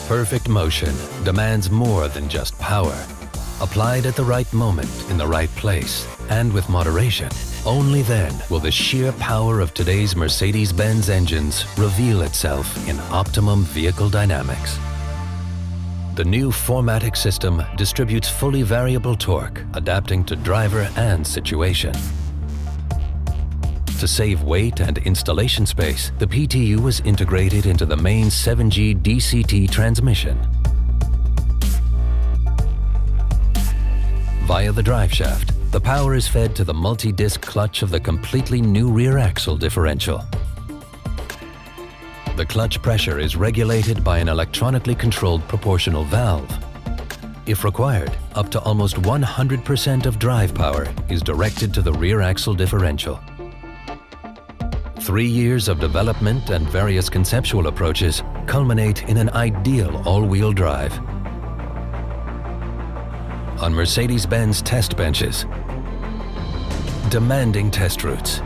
Perfect motion demands more than just power. Applied at the right moment, in the right place, and with moderation, only then will the sheer power of today's Mercedes-Benz engines reveal itself in optimum vehicle dynamics. The new 4MATIC system distributes fully variable torque, adapting to driver and situation. To save weight and installation space, the PTU was integrated into the main 7G DCT transmission. Via the driveshaft, the power is fed to the multi-disc clutch of the completely new rear axle differential. The clutch pressure is regulated by an electronically controlled proportional valve. If required, up to almost 100% of drive power is directed to the rear axle differential. 3 years of development and various conceptual approaches culminate in an ideal all-wheel drive. On Mercedes-Benz test benches, demanding test routes,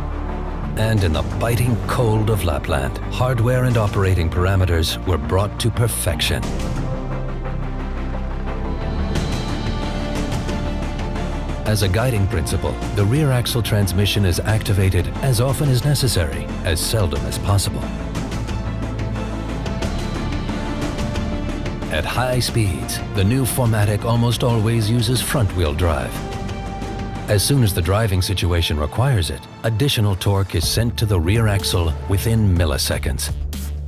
and in the biting cold of Lapland, hardware and operating parameters were brought to perfection. As a guiding principle, the rear axle transmission is activated as often as necessary, as seldom as possible. At high speeds, the new 4MATIC almost always uses front-wheel drive. As soon as the driving situation requires it, additional torque is sent to the rear axle within milliseconds.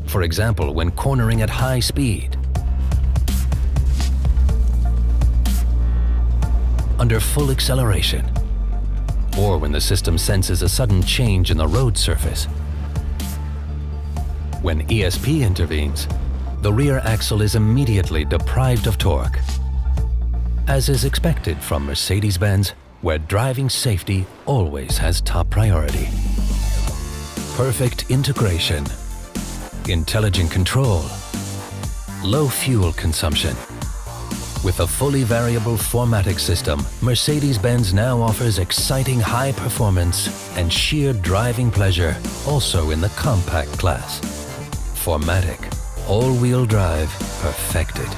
For example, when cornering at high speed, under full acceleration, or when the system senses a sudden change in the road surface. When ESP intervenes, the rear axle is immediately deprived of torque, as is expected from Mercedes-Benz, where driving safety always has top priority. Perfect integration, intelligent control, low fuel consumption. With a fully variable 4MATIC system, Mercedes-Benz now offers exciting high performance and sheer driving pleasure also in the compact class. 4MATIC, all-wheel drive perfected.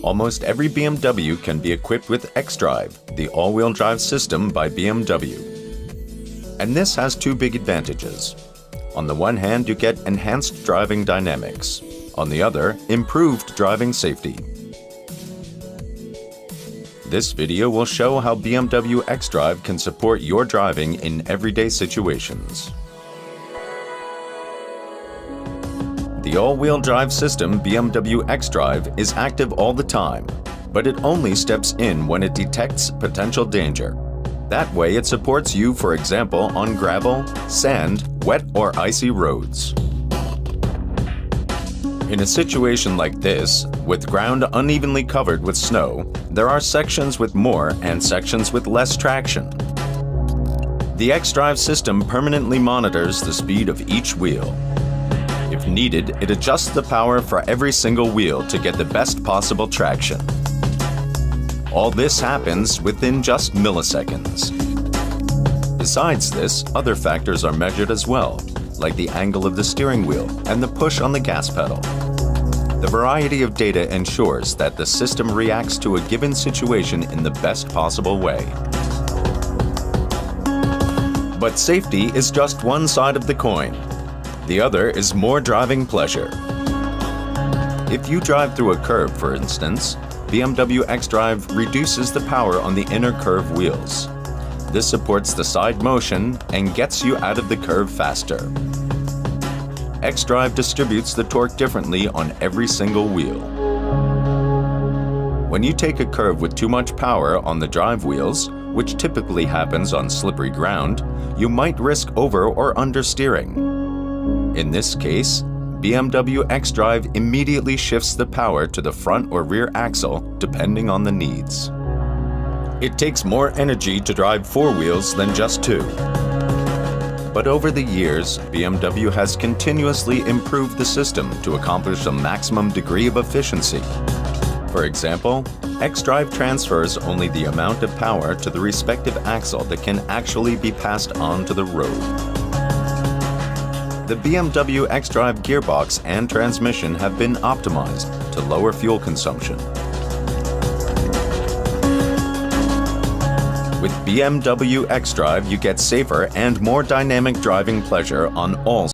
Almost every BMW can be equipped with xDrive, the all-wheel drive system by BMW. And this has two big advantages. On the one hand, you get enhanced driving dynamics. On the other, improved driving safety. This video will show how BMW xDrive can support your driving in everyday situations. The all-wheel drive system BMW xDrive is active all the time, but it only steps in when it detects potential danger. That way it supports you, for example, on gravel, sand, wet or icy roads. In a situation like this, with ground unevenly covered with snow, there are sections with more and sections with less traction. The xDrive system permanently monitors the speed of each wheel. If needed, it adjusts the power for every single wheel to get the best possible traction. All this happens within just milliseconds. Besides this, other factors are measured as well, like the angle of the steering wheel and the push on the gas pedal. The variety of data ensures that the system reacts to a given situation in the best possible way. But safety is just one side of the coin. The other is more driving pleasure. If you drive through a curve, for instance, BMW xDrive reduces the power on the inner curve wheels. This supports the side motion and gets you out of the curve faster. xDrive distributes the torque differently on every single wheel. When you take a curve with too much power on the drive wheels, which typically happens on slippery ground, you might risk over or understeering. In this case, BMW xDrive immediately shifts the power to the front or rear axle depending on the needs. It takes more energy to drive four wheels than just two. But over the years, BMW has continuously improved the system to accomplish a maximum degree of efficiency. For example, xDrive transfers only the amount of power to the respective axle that can actually be passed on to the road. The BMW xDrive gearbox and transmission have been optimized to lower fuel consumption. With BMW xDrive, you get safer and more dynamic driving pleasure on all